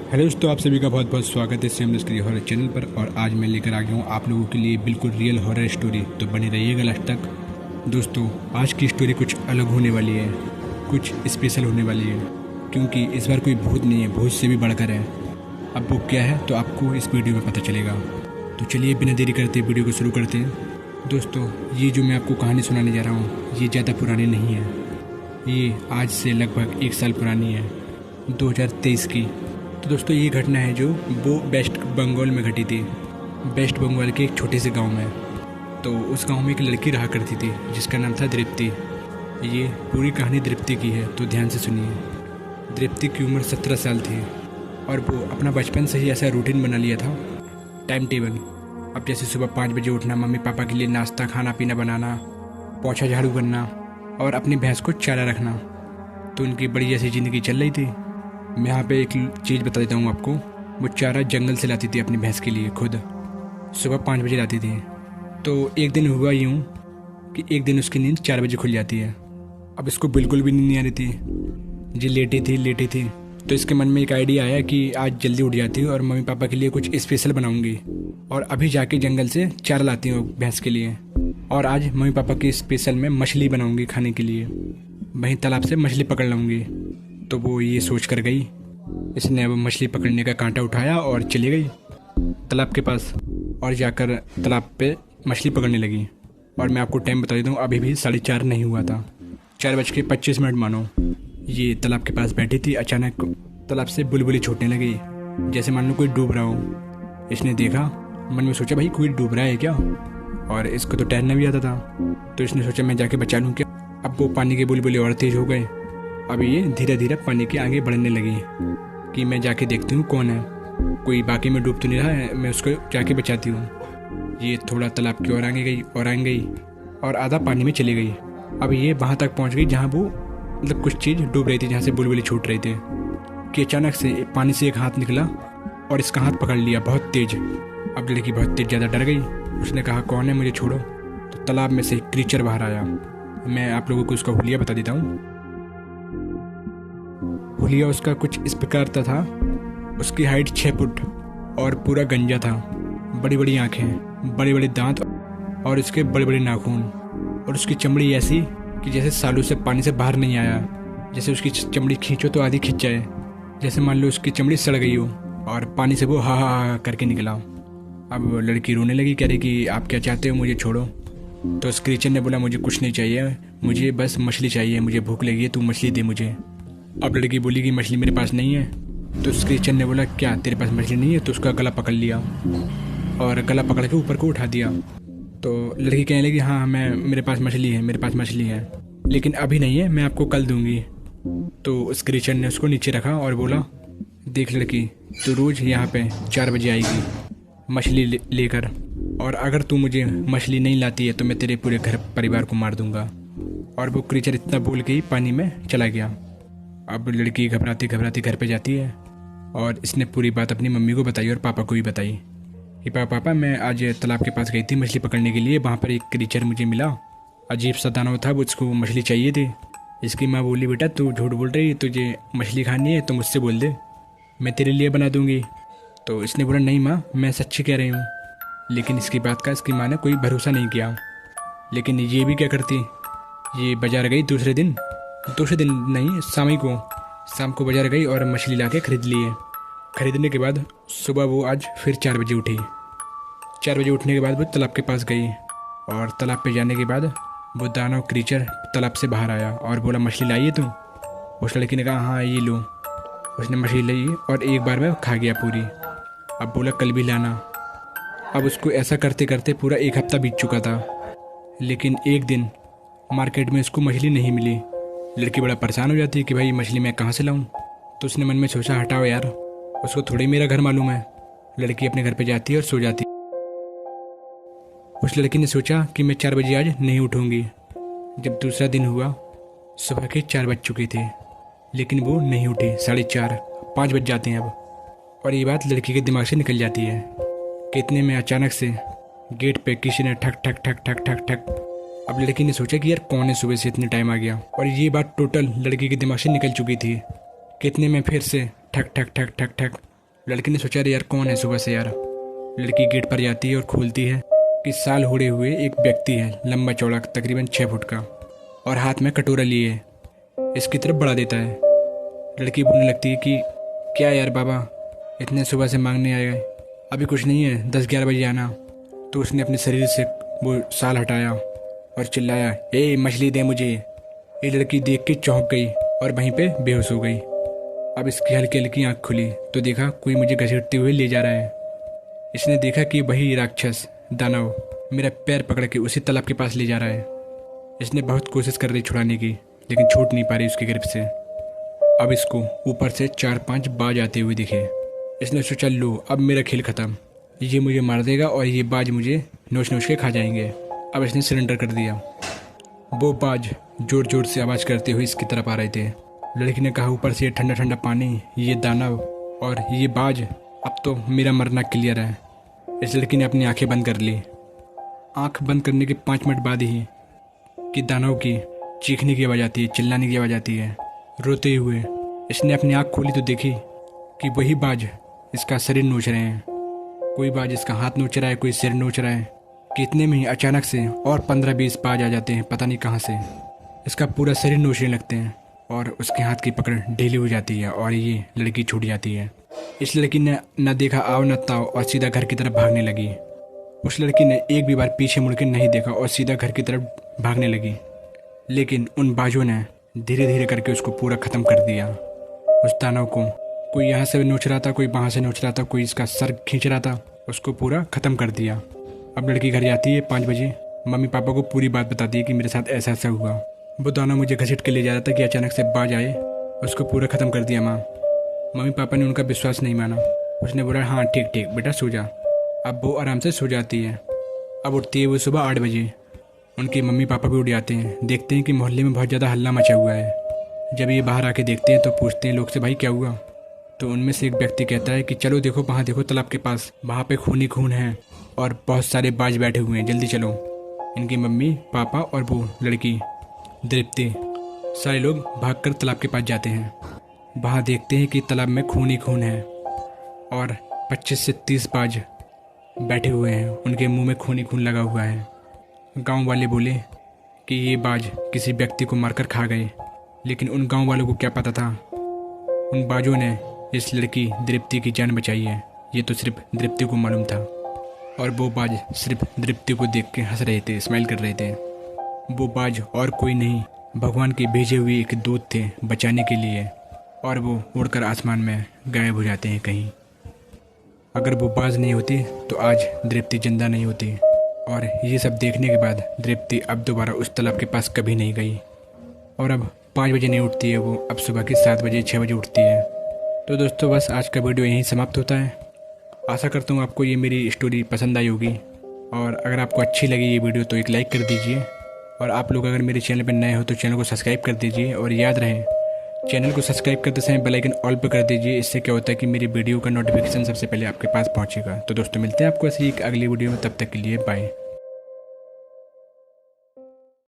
Hello दोस्तों, आप सभी का बहुत बहुत स्वागत है सेम स्टोरी हॉरर चैनल पर। और आज मैं लेकर आ गया हूँ आप लोगों के लिए बिल्कुल रियल हॉरर स्टोरी। तो बने रहिएगा लास्ट तक। दोस्तों, आज की स्टोरी कुछ अलग होने वाली है, कुछ स्पेशल होने वाली है, क्योंकि इस बार कोई भूत नहीं है, भूत से भी बढ़कर है। अब वो क्या है तो आपको इस वीडियो में पता चलेगा। तो चलिए बिना देरी करते वीडियो को शुरू करते हैं। दोस्तों, ये जो मैं आपको कहानी सुनाने जा रहा हूँ ये ज़्यादा पुरानी नहीं है। ये आज से लगभग 1 साल पुरानी है, 2023 की। तो दोस्तों, ये घटना है जो वो वेस्ट बंगाल में घटी थी। वेस्ट बंगाल के एक छोटे से गांव में। तो उस गांव में एक लड़की रहा करती थी जिसका नाम था दृप्ति। ये पूरी कहानी दृप्ति की है, तो ध्यान से सुनिए। दृप्ति की उम्र 17 साल थी और वो अपना बचपन से ही ऐसा रूटीन बना लिया था, टाइम टेबल। अब जैसे सुबह 5 बजे उठना, मम्मी पापा के लिए नाश्ता खाना पीना बनाना, पोछा झाड़ू करना और अपनी भैंस को चारा रखना। तो उनकी बड़ी ऐसी ज़िंदगी चल रही थी। मैं यहाँ पे एक चीज़ बता देता हूँ आपको। वो चारा जंगल से लाती थी अपनी भैंस के लिए, खुद सुबह 5 बजे लाती थी। तो एक दिन हुआ यूँ कि एक दिन उसकी नींद 4 बजे खुल जाती है। अब इसको बिल्कुल भी नींद नहीं आ रही थी जी, लेटी थी। तो इसके मन में एक आइडिया आया कि आज जल्दी उठ जाती हूँ और मम्मी पापा के लिए कुछ स्पेशल बनाऊँगी और अभी जाके जंगल से चारा लाती हूँ भैंस के लिए। और आज मम्मी पापा की स्पेशल में मछली बनाऊँगी खाने के लिए, वहीं तालाब से मछली पकड़ लाऊँगी। तो वो ये सोच कर गई। इसने अब मछली पकड़ने का कांटा उठाया और चली गई तालाब के पास और जाकर तालाब पे मछली पकड़ने लगी। और मैं आपको टाइम बता देता हूँ, अभी भी 4:30 नहीं हुआ था, 4:25 मानो। ये तालाब के पास बैठी थी। अचानक तालाब से बुलबुली छूटने लगी, जैसे मान लो कोई डूब रहा हो। इसने देखा, मन में सोचा भाई कोई डूब रहा है क्या, और इसको तो तैरना भी आता था। तो इसने सोचा मैं जाके बचा लूँ क्या। अब वो पानी के बुलबुले और तेज हो गए। अब ये धीरे धीरे पानी के आगे बढ़ने लगी कि मैं जाके देखती हूँ कौन है, कोई बाकी में डूब तो नहीं रहा है, मैं उसको जाके बचाती हूँ। ये थोड़ा तालाब की ओर आगे गई और आधा पानी में चली गई। अब ये वहाँ तक पहुँच गई जहाँ वो मतलब कुछ चीज़ डूब रही थी, जहाँ से बुलबुले छूट रहे थे, कि अचानक से पानी से एक हाथ निकला और इसका हाथ पकड़ लिया बहुत तेज। अब लड़की बहुत तेज ज़्यादा डर गई। उसने कहा कौन है, मुझे छोड़ो। तो तालाब में से एक क्रीचर बाहर आया। मैं आप लोगों को उसका हुलिया बता देता हूँ। हुलिया उसका कुछ इस प्रकार था। उसकी हाइट 6 फुट और पूरा गंजा था। बड़ी बड़ी आँखें, बड़े बड़े दांत और उसके बड़े बड़े नाखून। और उसकी चमड़ी ऐसी कि जैसे सालों से पानी से बाहर नहीं आया। जैसे उसकी चमड़ी खींचो तो आधी खिंच जाए, जैसे मान लो उसकी चमड़ी सड़ गई हो और पानी से वो हा करके निकला। अब लड़की रोने लगी, कह रही कि आप क्या चाहते हो, मुझे छोड़ो। तो उस क्रीचर ने बोला मुझे कुछ नहीं चाहिए, मुझे बस मछली चाहिए, मुझे भूख लगी है, तू मछली दे मुझे। अब लड़की बोली कि मछली मेरे पास नहीं है। तो उस क्रीचर ने बोला क्या तेरे पास मछली नहीं है। तो उसका गला पकड़ लिया और गला पकड़ के ऊपर को उठा दिया। तो लड़की कहने लगी हाँ मेरे पास मछली है, लेकिन अभी नहीं है, मैं आपको कल दूंगी। तो उस क्रीचर ने उसको नीचे रखा और बोला देख लड़की, तू रोज़ यहाँ पे 4 बजे आएगी मछली लेकर, और अगर तू मुझे मछली नहीं लाती है तो मैं तेरे पूरे घर परिवार को मार दूंगा। और वो क्रीचर इतना बोल के ही पानी में चला गया। अब लड़की घबराती घर पे जाती है और इसने पूरी बात अपनी मम्मी को बताई और पापा को भी बताई कि पापा मैं आज तालाब के पास गई थी मछली पकड़ने के लिए, वहाँ पर एक क्रीचर मुझे मिला, अजीब सा दानव था, उसको मछली चाहिए थी। इसकी माँ बोली बेटा तू झूठ बोल रही, तुझे मछली खानी है तो मुझसे बोल दे, मैं तेरे लिए बना दूँगी। तो इसने बोला नहीं माँ, मैं सच्ची कह रही हूँ। लेकिन इसकी बात का इसकी माँ ने कोई भरोसा नहीं किया। लेकिन ये भी क्या करती, ये बाजार गई दूसरे दिन नहीं, शाम को बाजार गई और मछली लाके खरीद लिए। खरीदने के बाद सुबह वो आज फिर 4 बजे उठी। 4 बजे उठने के बाद वो तालाब के पास गई और तालाब पे जाने के बाद वो दानव क्रीचर तालाब से बाहर आया और बोला मछली लाइए तुम। उस लड़की ने कहा हाँ ये लो। उसने मछली ली और एक बार में खा गया पूरी। अब बोला कल भी लाना। अब उसको ऐसा करते करते पूरा 1 हफ्ता बीत चुका था। लेकिन एक दिन मार्केट में उसको मछली नहीं मिली। लड़की बड़ा परेशान हो जाती है कि भाई मछली मैं कहाँ से लाऊं। तो उसने मन में सोचा हटाओ यार, उसको थोड़ी मेरा घर मालूम है। लड़की अपने घर पे जाती है और सो जाती। उस लड़की ने सोचा कि मैं 4 बजे आज नहीं उठूंगी। जब दूसरा दिन हुआ, सुबह के 4 बज चुके थे, लेकिन वो नहीं उठी। 4:30 5 बज जाते हैं अब। और ये बात लड़की के दिमाग से निकल जाती है कि इतने में अचानक से गेट पे किसी ने ठक ठक ठक ठक ठक ठक। अब लड़की ने सोचा कि यार कौन है, सुबह से इतने टाइम आ गया। और ये बात टोटल लड़की के दिमाग से निकल चुकी थी। कितने में फिर से ठक ठक ठक ठक ठक लड़की ने सोचा, अरे यार कौन है सुबह से यार। लड़की गेट पर जाती है और खोलती है कि साल हुए हुए एक व्यक्ति है, लंबा चौड़ा तकरीबन 6 फुट का, और हाथ में कटोरा लिए इसकी तरफ बढ़ा देता है। लड़की बोलने लगती है कि क्या यार बाबा, इतने सुबह से मांगने आए गए, अभी कुछ नहीं है, 10-11 बजे आना। तो उसने अपने शरीर से वो साल हटाया और चिल्लाया, ए मछली दे मुझे। ये लड़की देख के चौंक गई और वहीं पे बेहोश हो गई। अब इसकी हल्की हल्की आँख खुली तो देखा कोई मुझे घसीटते हुए ले जा रहा है। इसने देखा कि वही राक्षस दानव मेरा पैर पकड़ के उसी तालाब के पास ले जा रहा है। इसने बहुत कोशिश कर रही छुड़ाने की, लेकिन छूट नहीं पा रही उसकी गिरफ्त से। अब इसको ऊपर से 4-5 बाज आते हुए दिखे। इसने सोचा, लो अब मेरा खेल ख़त्म, ये मुझे मार देगा और ये बाज मुझे नोच नोच के खा जाएंगे। अब इसने सरेंडर कर दिया। वो बाज जोर जोर से आवाज़ करते हुए इसकी तरफ आ रहे थे। लड़की ने कहा, ऊपर से ये ठंडा ठंडा पानी, ये दानव और ये बाज, अब तो मेरा मरना क्लियर है। इस लड़की ने अपनी आंखें बंद कर ली। आंख बंद करने के 5 मिनट बाद ही कि दानव की चीखने की आवाज़ आती है, चिल्लाने की आवाज़ आती है, रोते हुए। इसने अपनी आंख खोली तो देखी कि वही बाज इसका शरीर नोच रहे हैं। कोई बाज इसका हाथ नोच रहा है, कोई सिर नोच रहा है। कि इतने में ही अचानक से और 15-20 बाज आ जाते हैं, पता नहीं कहाँ से। इसका पूरा शरीर नोचने लगते हैं और उसके हाथ की पकड़ ढीली हो जाती है और ये लड़की छूट जाती है। इस लड़की ने न देखा आव न ताव और सीधा घर की तरफ भागने लगी। उस लड़की ने एक भी बार पीछे मुड़ के नहीं देखा और सीधा घर की तरफ भागने लगी। लेकिन उन बाजों ने धीरे धीरे करके उसको पूरा ख़त्म कर दिया। उस दानव को कोई यहाँ से नोच रहा था, कोई वहाँ से नोच रहा था, कोई इसका सर खींच रहा था, उसको पूरा ख़त्म कर दिया। अब लड़की घर जाती है 5 बजे, मम्मी पापा को पूरी बात बताती है कि मेरे साथ ऐसा ऐसा हुआ। वो दानव मुझे घसीट के ले जा रहा था कि अचानक से बाज आए, उसको पूरा ख़त्म कर दिया माँ। मम्मी पापा ने उनका विश्वास नहीं माना। उसने बोला, हाँ ठीक ठीक बेटा सो जा। अब वो आराम से सो जाती है। अब उठती है वो सुबह 8 बजे। उनके मम्मी पापा भी उठ जाते हैं, देखते हैं कि मोहल्ले में बहुत ज़्यादा हल्ला मचा हुआ है। जब ये बाहर आके देखते हैं तो पूछते हैं लोग से, भाई क्या हुआ। तो उनमें से एक व्यक्ति कहता है कि चलो देखो, वहाँ देखो तालाब के पास, वहाँ पे खून ही खून है और बहुत सारे बाज बैठे हुए हैं, जल्दी चलो। इनकी मम्मी पापा और वो लड़की दृप्ति सारे लोग भागकर तालाब के पास जाते हैं। वहाँ देखते हैं कि तालाब में खून ही खून है और 25 से 30 बाज बैठे हुए हैं, उनके मुंह में खून ही खून लगा हुआ है। गांव वाले बोले कि ये बाज किसी व्यक्ति को मारकर खा गए, लेकिन उन गांव वालों को क्या पता था, उन बाजों ने इस लड़की दृप्ति की जान बचाई है, ये तो सिर्फ दृप्ति को मालूम था। और वो बाज सिर्फ दृप्ति को देख के हंस रहे थे, स्माइल कर रहे थे। वो बाज और कोई नहीं, भगवान के भेजे हुए एक दूत थे बचाने के लिए, और वो उड़कर आसमान में गायब हो जाते हैं कहीं। अगर वो बाज नहीं होती तो आज दृप्ति जिंदा नहीं होती। और ये सब देखने के बाद दृप्ति अब दोबारा उस तालाब के पास कभी नहीं गई। और अब 5 बजे नहीं उठती है वो, अब सुबह के 7 बजे 6 बजे उठती है। तो दोस्तों बस आज का वीडियो यहीं समाप्त होता है। आशा करता हूँ आपको ये मेरी स्टोरी पसंद आई होगी, और अगर आपको अच्छी लगी ये वीडियो तो एक लाइक कर दीजिए। और आप लोग अगर मेरे चैनल पर नए हो तो चैनल को सब्सक्राइब कर दीजिए। और याद रहे, चैनल को सब्सक्राइब करते समय बेल आइकन ऑल पर कर दीजिए। इससे क्या होता है कि मेरी वीडियो का नोटिफिकेशन सबसे पहले आपके पास पहुंचेगा। तो दोस्तों मिलते हैं आपको ऐसी एक अगली वीडियो में, तब तक के लिए बाय।